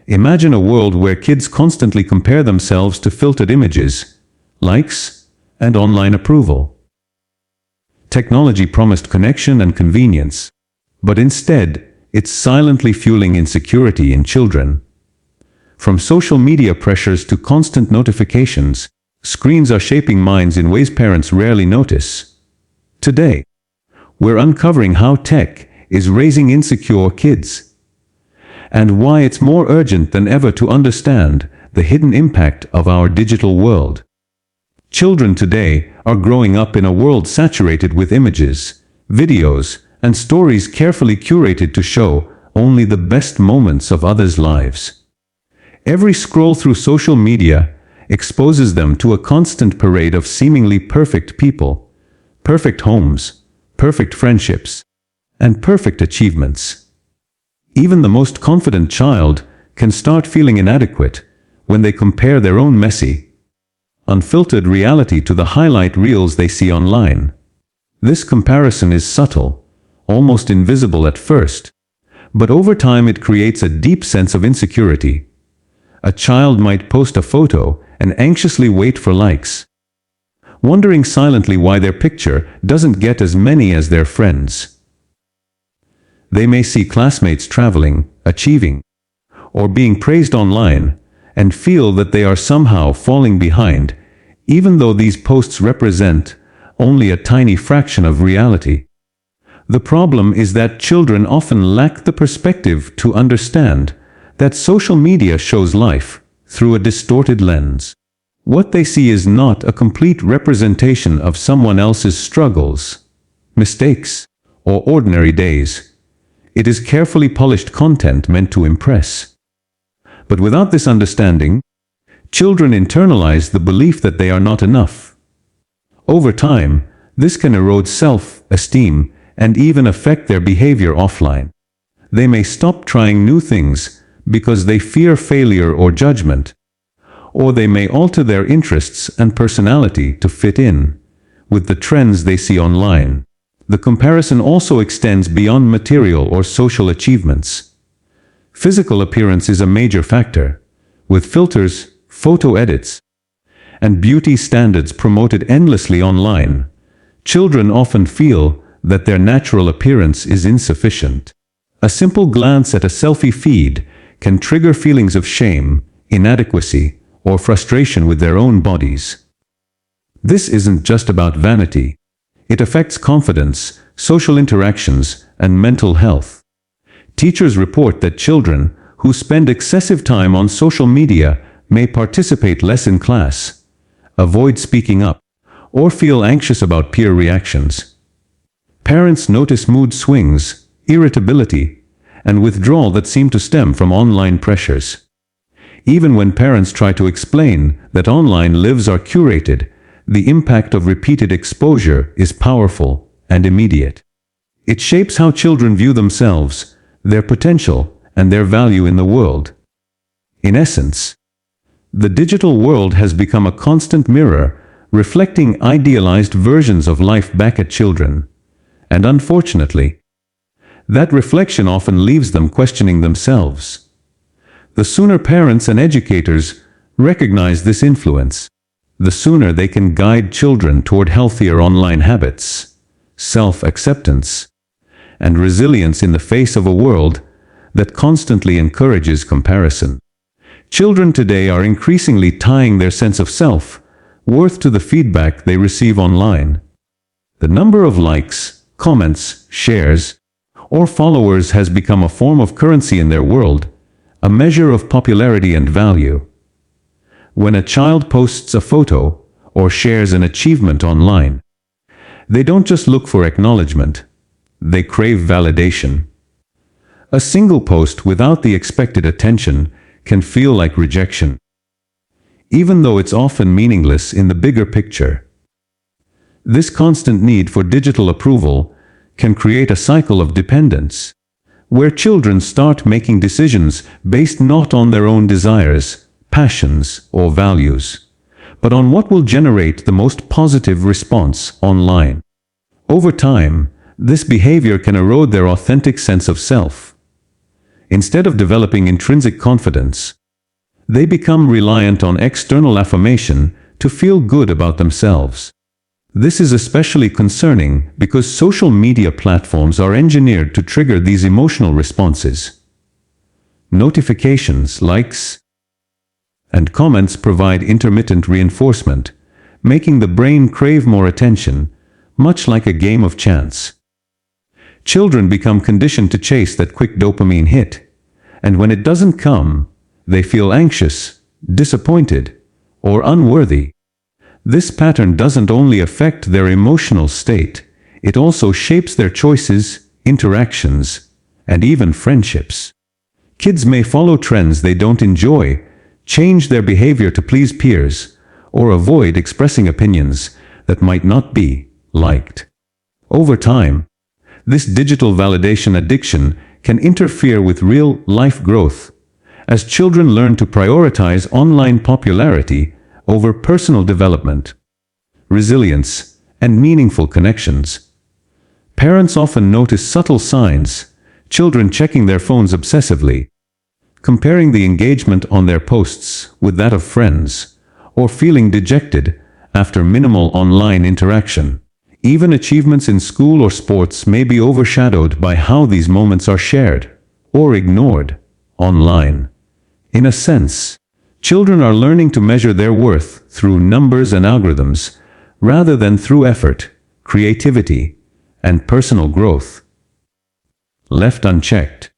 Imagine a world where kids constantly compare themselves to filtered images, likes, and online approval. Technology promised connection and convenience, but instead, it's silently fueling insecurity in children. From social media pressures to constant notifications, screens are shaping minds in ways parents rarely notice. Today, we're uncovering how tech is raising insecure kids, and why it's more urgent than ever to understand the hidden impact of our digital world. Children today are growing up in a world saturated with images, videos, and stories carefully curated to show only the best moments of others' lives. Every scroll through social media exposes them to a constant parade of seemingly perfect people, perfect homes, perfect friendships, and perfect achievements. Even the most confident child can start feeling inadequate when they compare their own messy, unfiltered reality to the highlight reels they see online. This comparison is subtle, almost invisible at first, but over time it creates a deep sense of insecurity. A child might post a photo and anxiously wait for likes, wondering silently why their picture doesn't get as many as their friends. They may see classmates traveling, achieving, or being praised online, and feel that they are somehow falling behind, even though these posts represent only a tiny fraction of reality. The problem is that children often lack the perspective to understand that social media shows life through a distorted lens. What they see is not a complete representation of someone else's struggles, mistakes, or ordinary days. It is carefully polished content meant to impress. But without this understanding, children internalize the belief that they are not enough. Over time, this can erode self-esteem and even affect their behavior offline. They may stop trying new things because they fear failure or judgment, or they may alter their interests and personality to fit in with the trends they see online. The comparison also extends beyond material or social achievements. Physical appearance is a major factor, with filters, photo edits, and beauty standards promoted endlessly online. Children often feel that their natural appearance is insufficient. A simple glance at a selfie feed can trigger feelings of shame, inadequacy, or frustration with their own bodies. This isn't just about vanity. It affects confidence, social interactions, and mental health. Teachers report that children who spend excessive time on social media may participate less in class, avoid speaking up, or feel anxious about peer reactions. Parents notice mood swings, irritability, and withdrawal that seem to stem from online pressures. Even when parents try to explain that online lives are curated, the impact of repeated exposure is powerful and immediate. It shapes how children view themselves, their potential, and their value in the world. In essence, the digital world has become a constant mirror, reflecting idealized versions of life back at children. And unfortunately, that reflection often leaves them questioning themselves. The sooner parents and educators recognize this influence, the sooner they can guide children toward healthier online habits, self-acceptance, and resilience in the face of a world that constantly encourages comparison. Children today are increasingly tying their sense of self-worth to the feedback they receive online. The number of likes, comments, shares, or followers has become a form of currency in their world, a measure of popularity and value. When a child posts a photo or shares an achievement online, they don't just look for acknowledgement, they crave validation. A single post without the expected attention can feel like rejection, even though it's often meaningless in the bigger picture. This constant need for digital approval can create a cycle of dependence, where children start making decisions based not on their own desires, passions, or values, but on what will generate the most positive response online. Over time, this behavior can erode their authentic sense of self. Instead of developing intrinsic confidence, they become reliant on external affirmation to feel good about themselves. This is especially concerning because social media platforms are engineered to trigger these emotional responses. Notifications, likes, and comments provide intermittent reinforcement, making the brain crave more attention, much like a game of chance. Children become conditioned to chase that quick dopamine hit, and when it doesn't come, they feel anxious, disappointed, or unworthy. This pattern doesn't only affect their emotional state, it also shapes their choices, interactions, and even friendships. Kids may follow trends they don't enjoy, change their behavior to please peers, or avoid expressing opinions that might not be liked. Over time, this digital validation addiction can interfere with real-life growth, as children learn to prioritize online popularity over personal development, resilience, and meaningful connections. Parents often notice subtle signs, children checking their phones obsessively, comparing the engagement on their posts with that of friends, or feeling dejected after minimal online interaction. Even achievements in school or sports may be overshadowed by how these moments are shared or ignored online. In a sense, children are learning to measure their worth through numbers and algorithms rather than through effort, creativity, and personal growth. Left unchecked,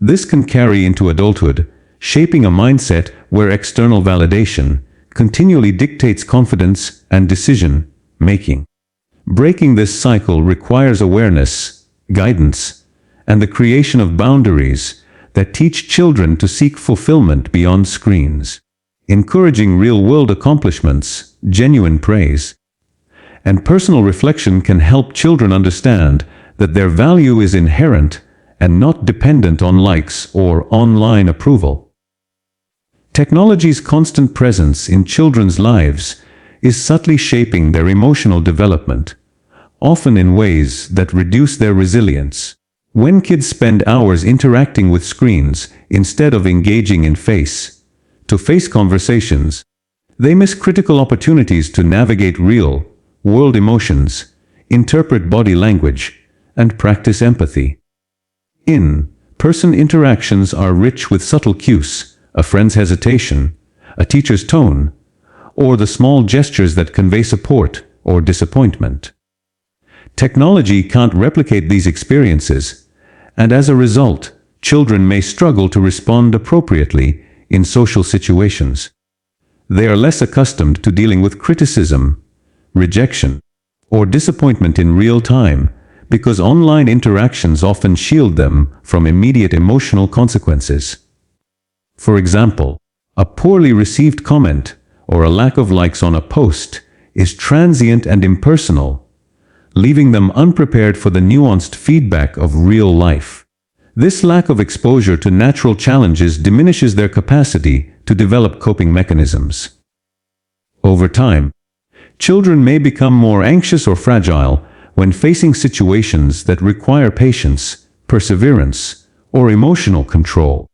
this can carry into adulthood, shaping a mindset where external validation continually dictates confidence and decision-making. Breaking this cycle requires awareness, guidance, and the creation of boundaries that teach children to seek fulfillment beyond screens. Encouraging real-world accomplishments, genuine praise, and personal reflection can help children understand that their value is inherent and not dependent on likes or online approval. Technology's constant presence in children's lives is subtly shaping their emotional development, often in ways that reduce their resilience. When kids spend hours interacting with screens instead of engaging in face-to-face conversations, they miss critical opportunities to navigate real-world emotions, interpret body language, and practice empathy. In-person interactions are rich with subtle cues, a friend's hesitation, a teacher's tone, or the small gestures that convey support or disappointment. Technology can't replicate these experiences, and as a result, children may struggle to respond appropriately in social situations. They are less accustomed to dealing with criticism, rejection, or disappointment in real time because online interactions often shield them from immediate emotional consequences. For example, a poorly received comment or a lack of likes on a post is transient and impersonal, leaving them unprepared for the nuanced feedback of real life. This lack of exposure to natural challenges diminishes their capacity to develop coping mechanisms. Over time, children may become more anxious or fragile when facing situations that require patience, perseverance, or emotional control.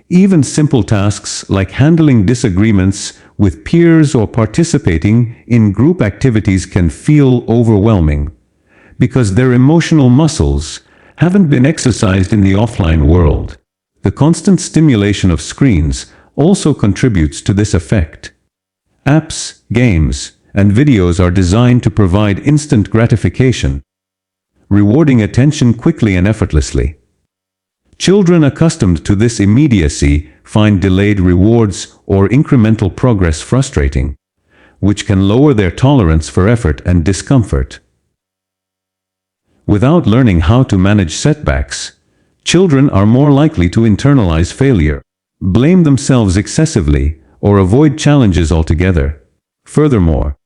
Even simple tasks like handling disagreements with peers or participating in group activities can feel overwhelming because their emotional muscles haven't been exercised in the offline world. The constant stimulation of screens also contributes to this effect. Apps, games, and videos are designed to provide instant gratification, rewarding attention quickly and effortlessly. Children accustomed to this immediacy find delayed rewards or incremental progress frustrating, which can lower their tolerance for effort and discomfort. Without learning how to manage setbacks, children are more likely to internalize failure, blame themselves excessively, or avoid challenges altogether. Furthermore,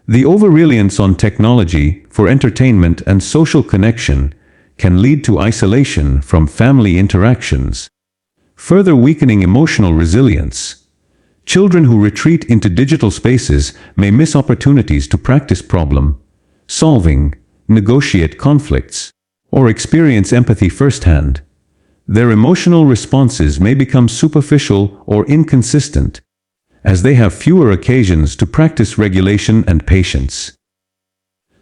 the over-reliance on technology for entertainment and social connection can lead to isolation from family interactions, further weakening emotional resilience. Children who retreat into digital spaces may miss opportunities to practice problem-solving, negotiate conflicts, or experience empathy firsthand. Their emotional responses may become superficial or inconsistent, as they have fewer occasions to practice regulation and patience.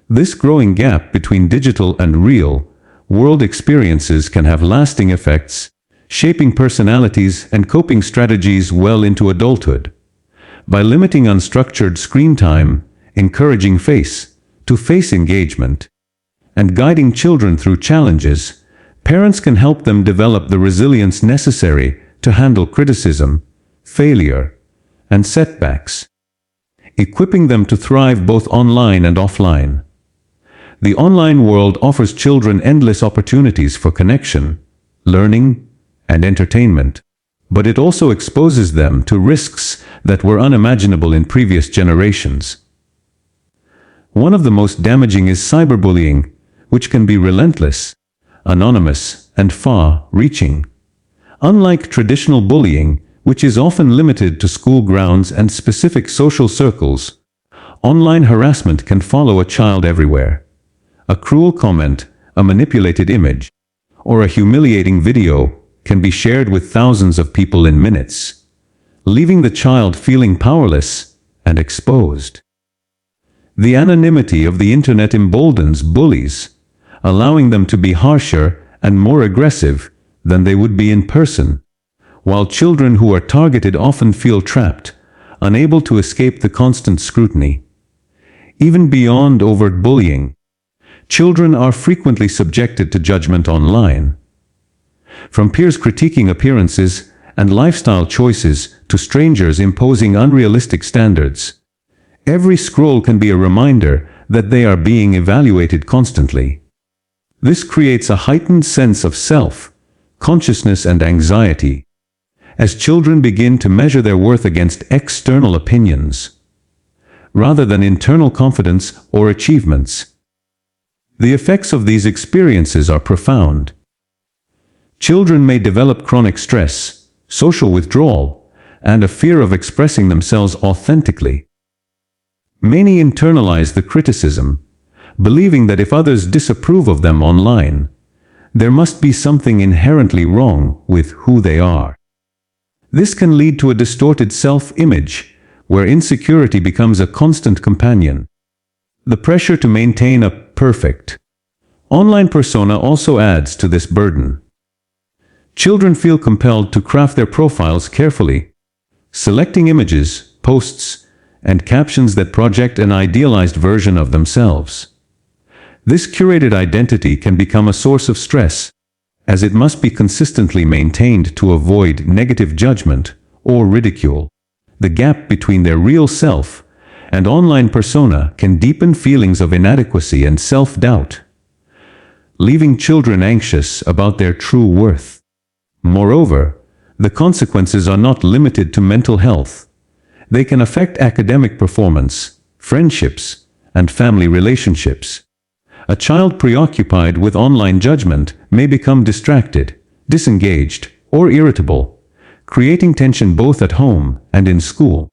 This growing gap between digital and real world experiences can have lasting effects, shaping personalities and coping strategies well into adulthood. By limiting unstructured screen time, encouraging face-to-face engagement, and guiding children through challenges, parents can help them develop the resilience necessary to handle criticism, failure, and setbacks, equipping them to thrive both online and offline. The online world offers children endless opportunities for connection, learning, and entertainment, but it also exposes them to risks that were unimaginable in previous generations. One of the most damaging is cyberbullying, which can be relentless, anonymous, and far-reaching. Unlike traditional bullying, which is often limited to school grounds and specific social circles, online harassment can follow a child everywhere. A cruel comment, a manipulated image, or a humiliating video can be shared with thousands of people in minutes, leaving the child feeling powerless and exposed. The anonymity of the internet emboldens bullies, allowing them to be harsher and more aggressive than they would be in person, while children who are targeted often feel trapped, unable to escape the constant scrutiny. Even beyond overt bullying, children are frequently subjected to judgment online. From peers critiquing appearances and lifestyle choices to strangers imposing unrealistic standards, every scroll can be a reminder that they are being evaluated constantly. This creates a heightened sense of self-consciousness and anxiety, as children begin to measure their worth against external opinions, rather than internal confidence or achievements. The effects of these experiences are profound. Children may develop chronic stress, social withdrawal, and a fear of expressing themselves authentically. Many internalize the criticism, believing that if others disapprove of them online, there must be something inherently wrong with who they are. This can lead to a distorted self-image, where insecurity becomes a constant companion. The pressure to maintain a perfect online persona also adds to this burden. Children feel compelled to craft their profiles carefully, selecting images, posts, and captions that project an idealized version of themselves. This curated identity can become a source of stress, as it must be consistently maintained to avoid negative judgment or ridicule. The gap between their real self and online persona can deepen feelings of inadequacy and self-doubt, leaving children anxious about their true worth. Moreover, the consequences are not limited to mental health. They can affect academic performance, friendships, and family relationships. A child preoccupied with online judgment may become distracted, disengaged, or irritable, creating tension both at home and in school.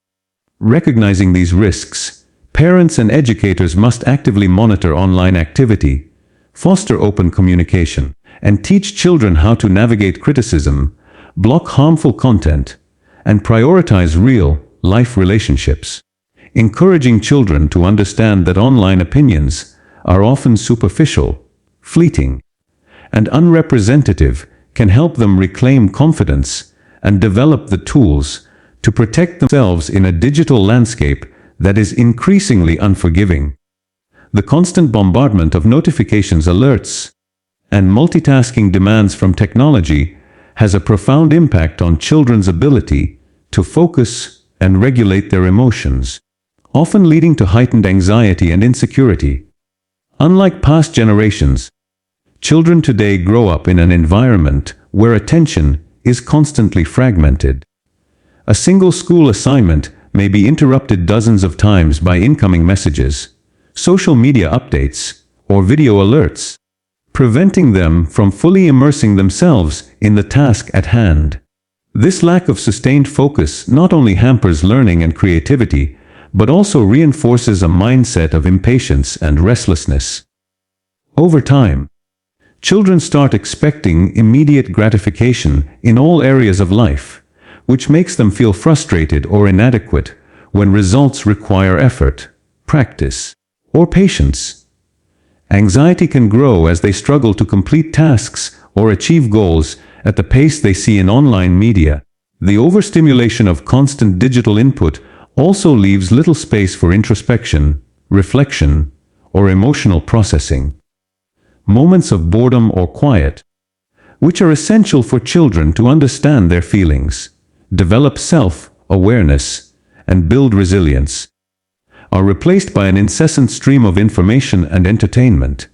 Recognizing these risks, parents and educators must actively monitor online activity, foster open communication, and teach children how to navigate criticism, block harmful content, and prioritize real-life relationships. Encouraging children to understand that online opinions are often superficial, fleeting, and unrepresentative can help them reclaim confidence and develop the tools to protect themselves in a digital landscape that is increasingly unforgiving. The constant bombardment of notifications, alerts, and multitasking demands from technology has a profound impact on children's ability to focus and regulate their emotions, often leading to heightened anxiety and insecurity. Unlike past generations, children today grow up in an environment where attention is constantly fragmented. A single school assignment may be interrupted dozens of times by incoming messages, social media updates, or video alerts, preventing them from fully immersing themselves in the task at hand. This lack of sustained focus not only hampers learning and creativity, but also reinforces a mindset of impatience and restlessness. Over time, Children start expecting immediate gratification in all areas of life, which makes them feel frustrated or inadequate when results require effort, practice, or patience. Anxiety can grow as they struggle to complete tasks or achieve goals at the pace they see in online media. The overstimulation of constant digital input also leaves little space for introspection, reflection, or emotional processing. Moments of boredom or quiet, which are essential for children to understand their feelings, develop self-awareness, and build resilience, are replaced by an incessant stream of information and entertainment.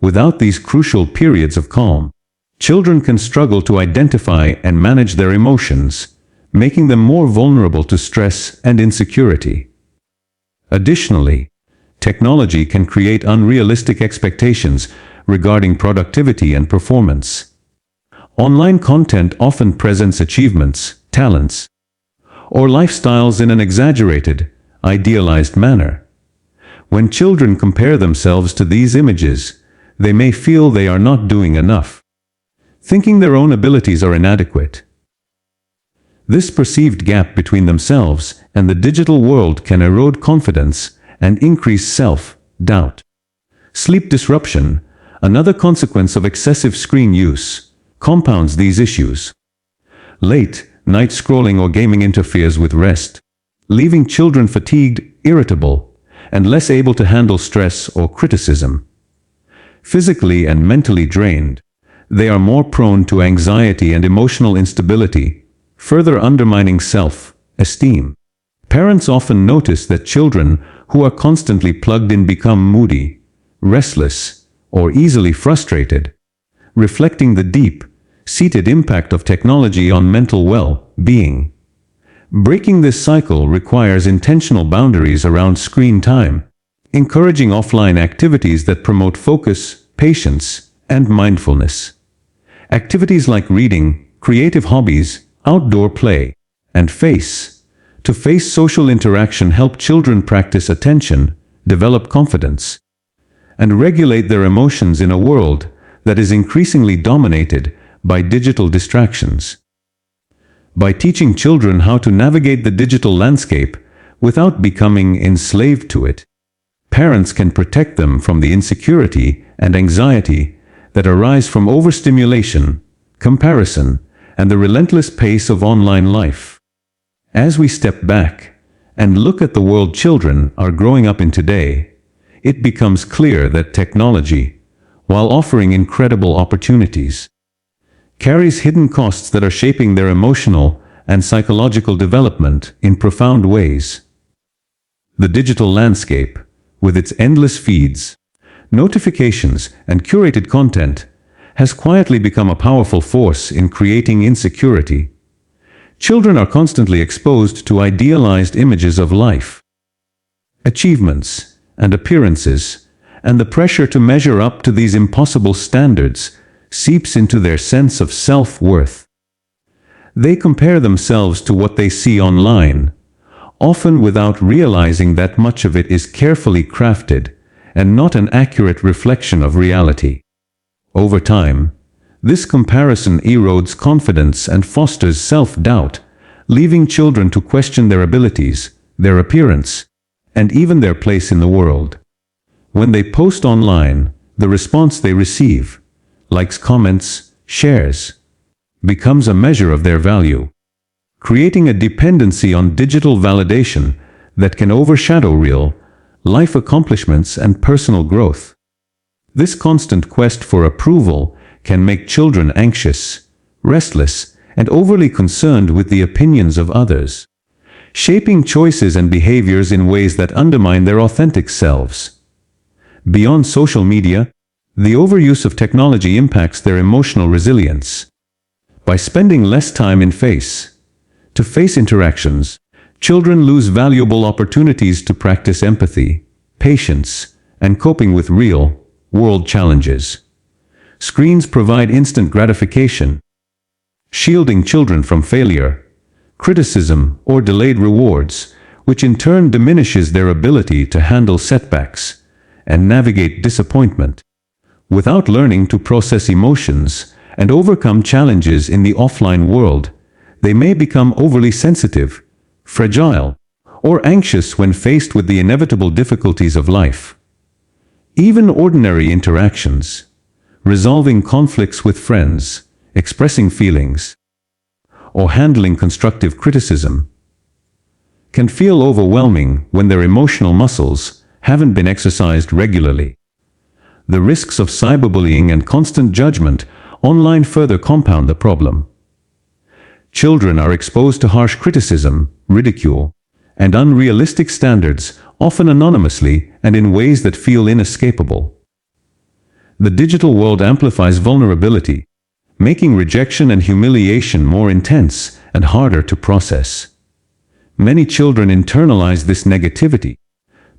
Without these crucial periods of calm, children can struggle to identify and manage their emotions, making them more vulnerable to stress and insecurity. Additionally, technology can create unrealistic expectations regarding productivity and performance. Online content often presents achievements, talents, or lifestyles in an exaggerated, idealized manner. When children compare themselves to these images, they may feel they are not doing enough, thinking their own abilities are inadequate. This perceived gap between themselves and the digital world can erode confidence and increase self-doubt. Sleep disruption, another consequence of excessive screen use, compounds these issues. Late night scrolling or gaming interferes with rest, leaving children fatigued, irritable, and less able to handle stress or criticism. Physically and mentally drained, they are more prone to anxiety and emotional instability, further undermining self-esteem. Parents often notice that children who are constantly plugged in become moody, restless, or easily frustrated, reflecting the deep-seated impact of technology on mental well-being. Breaking this cycle requires intentional boundaries around screen time, encouraging offline activities that promote focus, patience, and mindfulness. Activities like reading, creative hobbies, outdoor play, and face-to-face social interaction help children practice attention, develop confidence, and regulate their emotions in a world that is increasingly dominated by digital distractions. By teaching children how to navigate the digital landscape without becoming enslaved to it, parents can protect them from the insecurity and anxiety that arise from overstimulation, comparison, and the relentless pace of online life. As we step back and look at the world children are growing up in today, it becomes clear that technology, while offering incredible opportunities, carries hidden costs that are shaping their emotional and psychological development in profound ways. The digital landscape, with its endless feeds, notifications, and curated content, has quietly become a powerful force in creating insecurity. Children are constantly exposed to idealized images of life, achievements, and appearances, and the pressure to measure up to these impossible standards seeps into their sense of self-worth. They compare themselves to what they see online, often without realizing that much of it is carefully crafted and not an accurate reflection of reality. Over time, this comparison erodes confidence and fosters self-doubt, leaving children to question their abilities, their appearance, and even their place in the world. When they post online, the response they receive, likes, comments, shares, becomes a measure of their value, creating a dependency on digital validation that can overshadow real-life accomplishments and personal growth. This constant quest for approval can make children anxious, restless, and overly concerned with the opinions of others, shaping choices and behaviors in ways that undermine their authentic selves. Beyond social media, the overuse of technology impacts their emotional resilience. By spending less time in face-to-face interactions, children lose valuable opportunities to practice empathy, patience, and coping with real-world challenges. Screens provide instant gratification, shielding children from failure, criticism, or delayed rewards, which in turn diminishes their ability to handle setbacks and navigate disappointment. Without learning to process emotions and overcome challenges in the offline world, they may become overly sensitive, fragile, or anxious when faced with the inevitable difficulties of life. Even ordinary interactions, resolving conflicts with friends, expressing feelings, or handling constructive criticism, can feel overwhelming when their emotional muscles haven't been exercised regularly. The risks of cyberbullying and constant judgment online further compound the problem. Children are exposed to harsh criticism, ridicule, and unrealistic standards, often anonymously and in ways that feel inescapable. The digital world amplifies vulnerability, making rejection and humiliation more intense and harder to process. Many children internalize this negativity,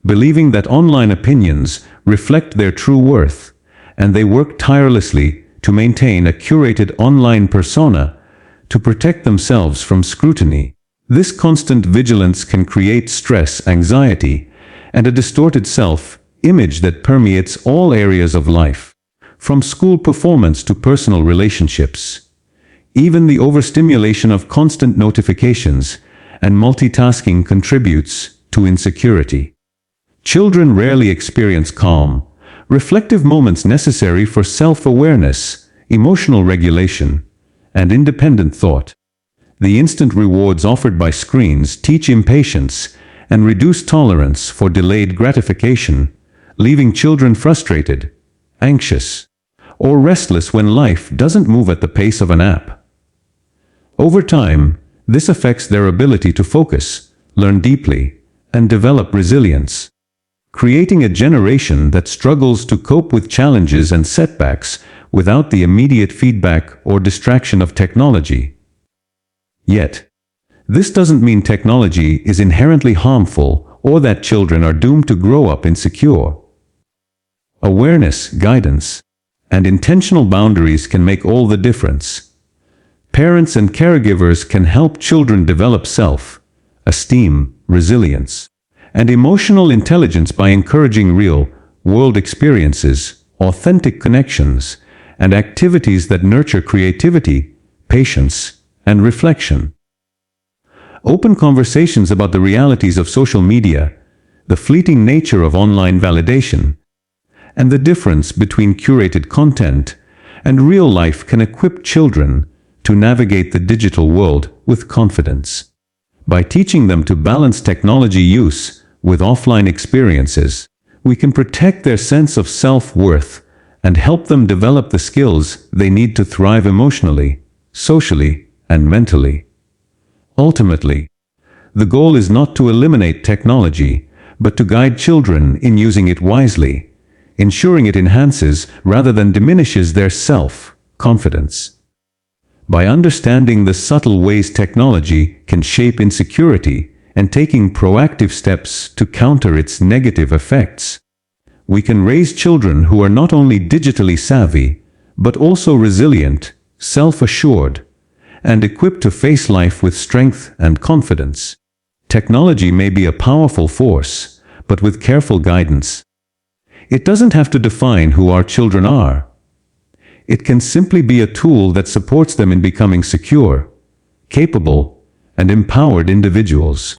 believing that online opinions reflect their true worth, and they work tirelessly to maintain a curated online persona to protect themselves from scrutiny. This constant vigilance can create stress, anxiety, and a distorted self-image that permeates all areas of life, from school performance to personal relationships. Even the overstimulation of constant notifications and multitasking contributes to insecurity. Children rarely experience calm, reflective moments necessary for self-awareness, emotional regulation, and independent thought. The instant rewards offered by screens teach impatience and reduce tolerance for delayed gratification, leaving children frustrated, anxious, or restless when life doesn't move at the pace of an app. Over time, this affects their ability to focus, learn deeply, and develop resilience, creating a generation that struggles to cope with challenges and setbacks without the immediate feedback or distraction of technology. Yet, this doesn't mean technology is inherently harmful or that children are doomed to grow up insecure. Awareness, guidance, and intentional boundaries can make all the difference. Parents and caregivers can help children develop self-esteem, resilience, and emotional intelligence by encouraging real-world experiences, authentic connections, and activities that nurture creativity, patience, and reflection. Open conversations about the realities of social media, the fleeting nature of online validation, and the difference between curated content and real life can equip children to navigate the digital world with confidence. By teaching them to balance technology use with offline experiences, we can protect their sense of self-worth and help them develop the skills they need to thrive emotionally, socially, and mentally. Ultimately, the goal is not to eliminate technology, but to guide children in using it wisely, ensuring it enhances rather than diminishes their self-confidence. By understanding the subtle ways technology can shape insecurity and taking proactive steps to counter its negative effects, we can raise children who are not only digitally savvy, but also resilient, self-assured, and equipped to face life with strength and confidence. Technology may be a powerful force, but with careful guidance, it doesn't have to define who our children are. It can simply be a tool that supports them in becoming secure, capable, and empowered individuals.